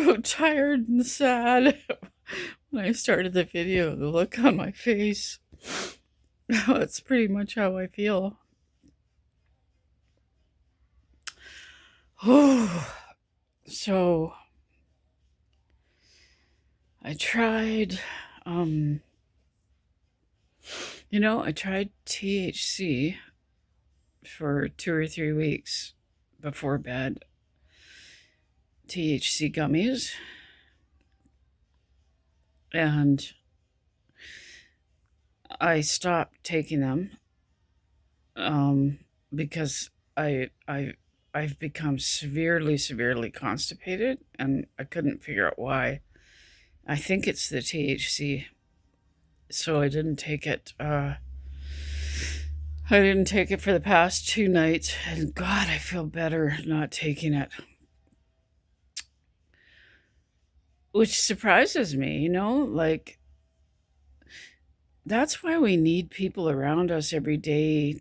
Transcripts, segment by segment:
so tired and sad when I started the video. The look on my face. That's pretty much how I feel. So I tried, um, I tried THC for 2 or 3 weeks before bed. THC gummies, and I stopped taking them um, because I've become severely constipated, and I couldn't figure out why. I think it's the THC, so I didn't take it. I didn't take it for the past 2 nights, and God, I feel better not taking it, which surprises me. Like that's why we need people around us every day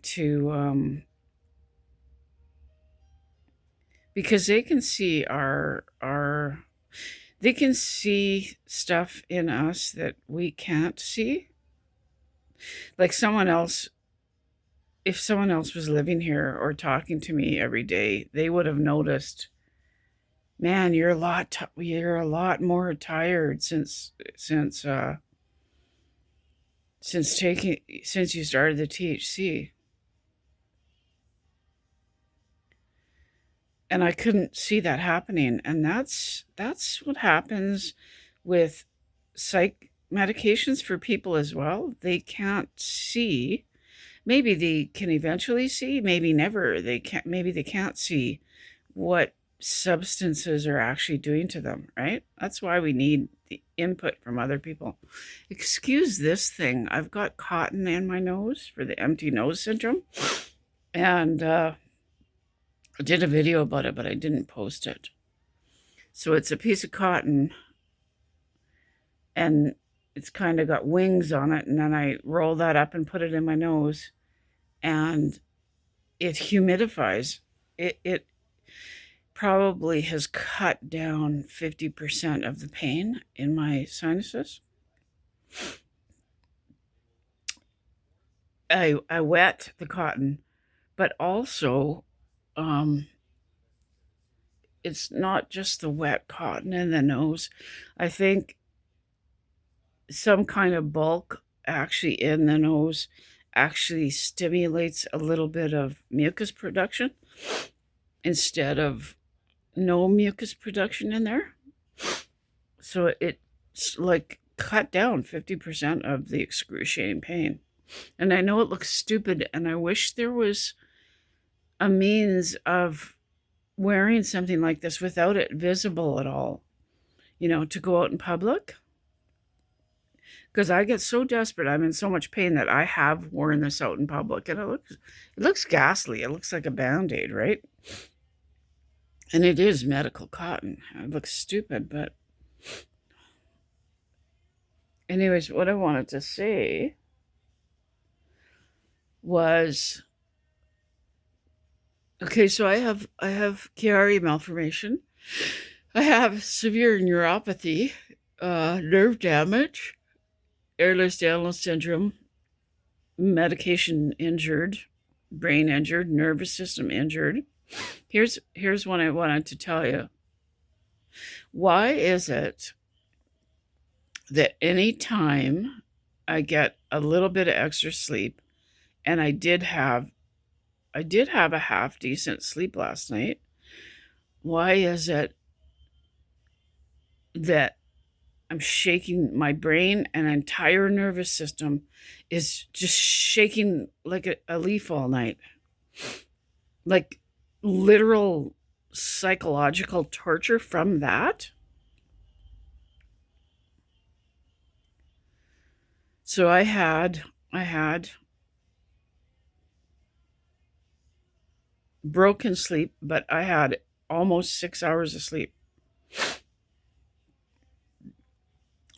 because they can see our they can see stuff in us that we can't see. Like someone else, if someone else was living here or talking to me every day, they would have noticed, man, you're a lot more tired since you started the THC. And I couldn't see that happening, and that's what happens with psych medications for people as well. They can't see. Maybe they can eventually see, maybe never. Maybe they can't see what substances are actually doing to them, right? That's why we need the input from other people. Excuse this thing. I've got cotton in my nose for the empty nose syndrome, and I did a video about it, but I didn't post it. So it's a piece of cotton, and it's kind of got wings on it, and then I roll that up and put it in my nose, and it humidifies. It probably has cut down 50% of the pain in my sinuses. I wet the cotton, but also um, it's not just the wet cotton in the nose. I think some kind of bulk actually in the nose actually stimulates a little bit of mucus production instead of no mucus production in there. So it's like cut down 50% of the excruciating pain. And I know it looks stupid, and I wish there was a means of wearing something like this without it visible at all, to go out in public. Because I get so desperate, I'm in so much pain that I have worn this out in public, and it looks ghastly. It looks like a Band-Aid, right? And it is medical cotton. It looks stupid, but anyways, what I wanted to say was, okay, so I have Chiari malformation. I have severe neuropathy, nerve damage, Ehlers-Danlos syndrome, medication injured, brain injured, nervous system injured. Here's what I wanted to tell you. Why is it that any time I get a little bit of extra sleep, and I did have a half decent sleep last night, why is it that I'm shaking, my brain and entire nervous system is just shaking like a leaf all night? Like literal psychological torture from that. So I had broken sleep, but I had almost 6 hours of sleep.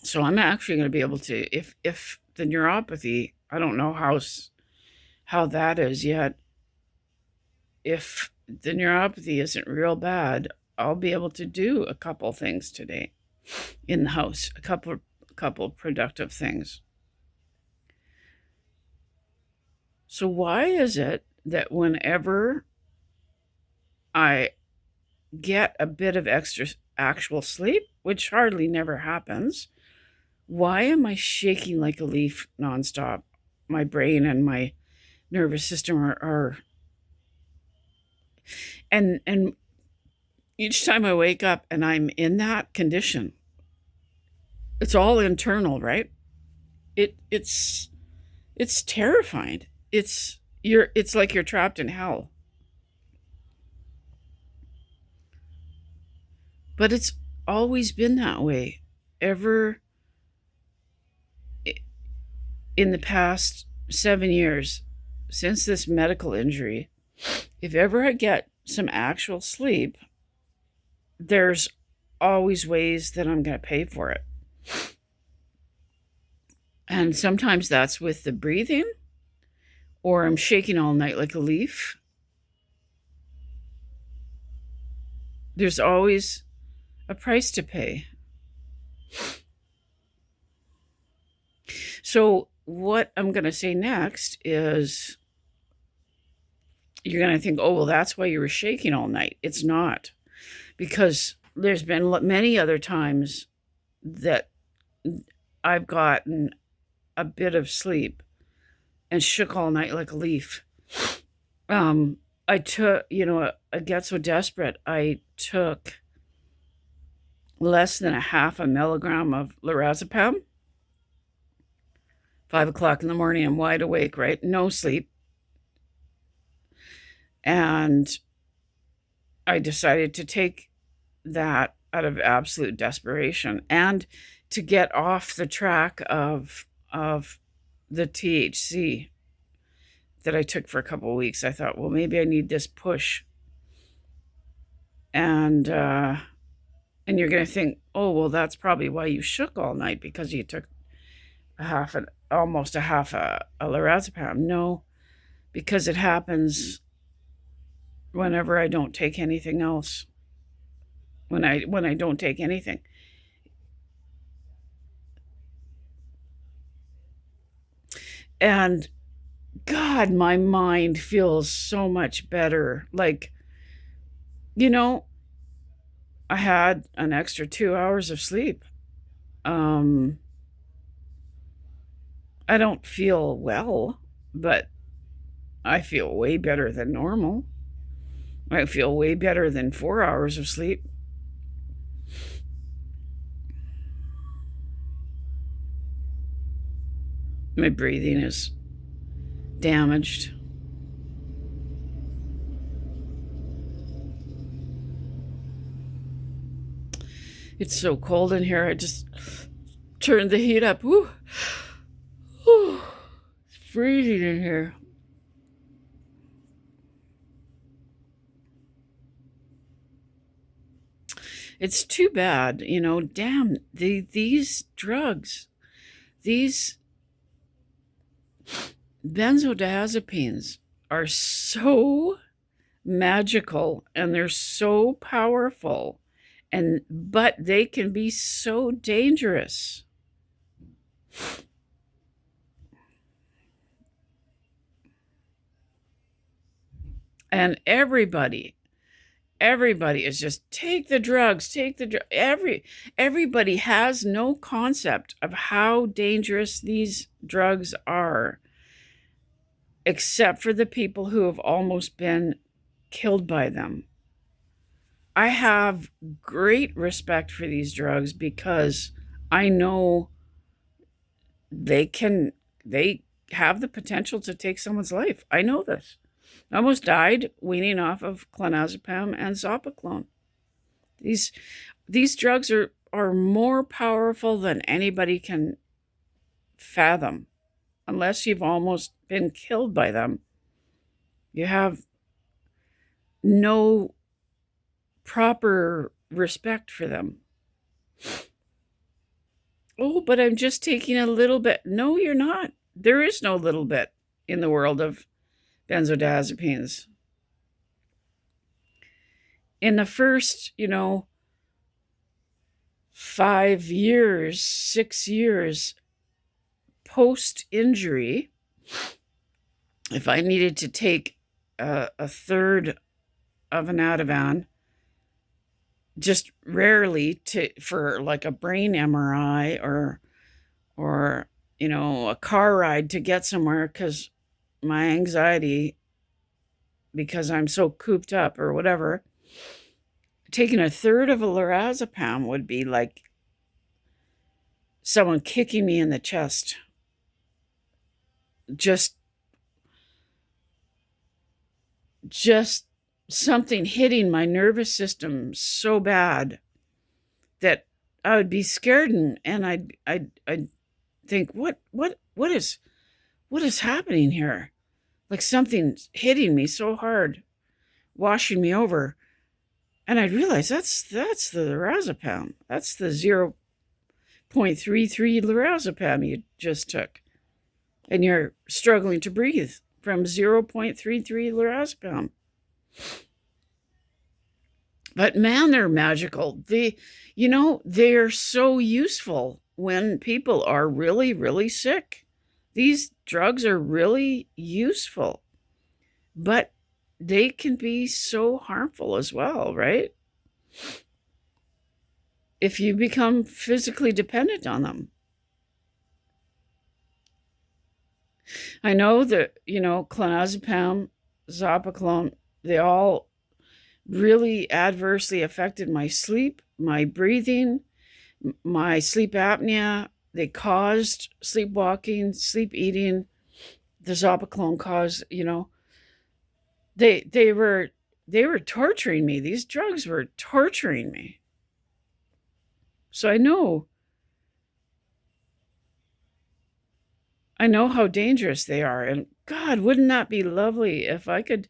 So I'm actually going to be able to, if the neuropathy, I don't know how that is yet. If the neuropathy isn't real bad, I'll be able to do a couple things today in the house, a couple productive things. So why is it that whenever I get a bit of extra actual sleep, which hardly never happens, why am I shaking like a leaf nonstop? My brain and my nervous system are and each time I wake up and I'm in that condition, it's all internal, right? It's terrifying. It's like you're trapped in hell. But it's always been that way. Ever in the past 7 years since this medical injury, if ever I get some actual sleep, there's always ways that I'm going to pay for it. And sometimes that's with the breathing, or I'm shaking all night like a leaf. There's always a price to pay. So, what I'm going to say next is you're going to think, oh, well, that's why you were shaking all night. It's not, because there's been many other times that I've gotten a bit of sleep and shook all night like a leaf. I took, I get so desperate, I took less than a half a milligram of lorazepam. 5 o'clock in the morning, I'm wide awake, right? No sleep. And I decided to take that out of absolute desperation and to get off the track of the THC that I took for a couple of weeks. I thought, well, maybe I need this push. And you're going to think, oh, well, that's probably why you shook all night, because you took almost a half a lorazepam. No, because it happens whenever I don't take anything else. When I don't take anything. And God, my mind feels so much better. Like, I had an extra 2 hours of sleep. I don't feel well, but I feel way better than normal. I feel way better than 4 hours of sleep. My breathing is damaged. It's so cold in here. I just turned the heat up. Woo. Woo. It's freezing in here. It's too bad, damn, these drugs, these benzodiazepines are so magical and they're so powerful, but they can be so dangerous. And everybody is just take the drugs. Everybody has no concept of how dangerous these drugs are, except for the people who have almost been killed by them. I have great respect for these drugs because I know they have the potential to take someone's life. I know this. I almost died weaning off of clonazepam and Zopiclone. These drugs are more powerful than anybody can fathom. Unless you've almost been killed by them, you have no proper respect for them. Oh, but I'm just taking a little bit. No, you're not. There is no little bit in the world of benzodiazepines. in the first, 5 years, 6 years post injury, if I needed to take a third of an Ativan, just rarely for like a brain MRI or a car ride to get somewhere, because my anxiety, because I'm so cooped up or whatever, taking a third of a lorazepam would be like someone kicking me in the chest. Just something hitting my nervous system so bad that I would be scared, and I'd think, what is happening here? Like something's hitting me so hard, washing me over. And I'd realize that's the lorazepam. That's the 0.33 lorazepam you just took. And you're struggling to breathe from 0.33 lorazepam. But man, they're magical. They're so useful when people are really, really sick. These drugs are really useful, but they can be so harmful as well, right? If you become physically dependent on them. I know that, clonazepam, zopiclone, they all really adversely affected my sleep, my breathing, my sleep apnea. They caused sleepwalking, sleep eating. The zopiclone caused, they were torturing me. These drugs were torturing me. So I know how dangerous they are. And God, wouldn't that be lovely if I could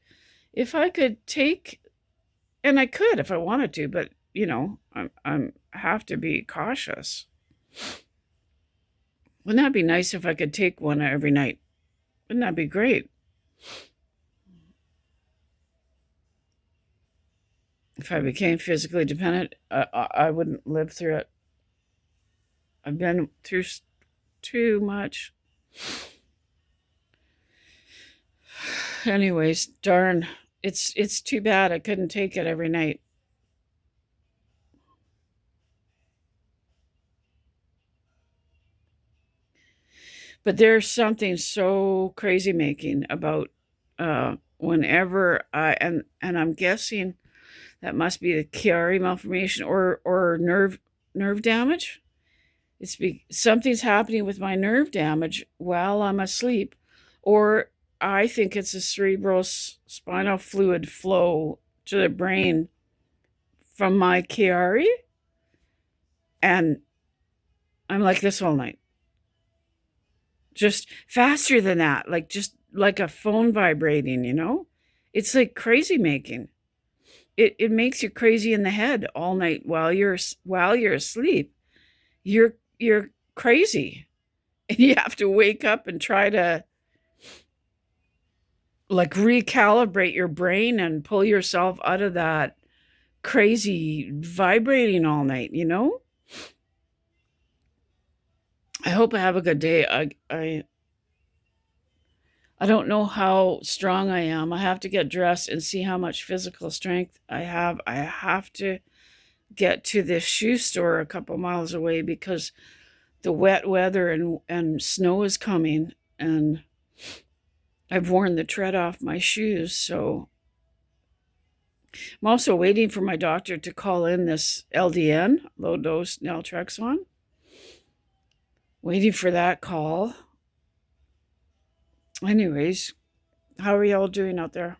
take, and I could if I wanted to, but I'm have to be cautious. Wouldn't that be nice if I could take one every night? Wouldn't that be great? If I became physically dependent, I wouldn't live through it. I've been through too much. Anyways, darn, it's too bad I couldn't take it every night. But there's something so crazy making about whenever and I'm guessing that must be the Chiari malformation or nerve damage. Something's happening with my nerve damage while I'm asleep, or I think it's a cerebral spinal fluid flow to the brain from my Chiari, and I'm like this all night. Just faster than that, just like a phone vibrating, It's like crazy making. It makes you crazy in the head all night while you're asleep. You're crazy. And you have to wake up and try to recalibrate your brain and pull yourself out of that crazy vibrating all night, I hope I have a good day. I don't know how strong I am. I have to get dressed and see how much physical strength I have. I have to get to this shoe store a couple miles away because the wet weather and snow is coming, and I've worn the tread off my shoes. So I'm also waiting for my doctor to call in this LDN, low dose naltrexone. Waiting for that call. Anyways, how are y'all doing out there?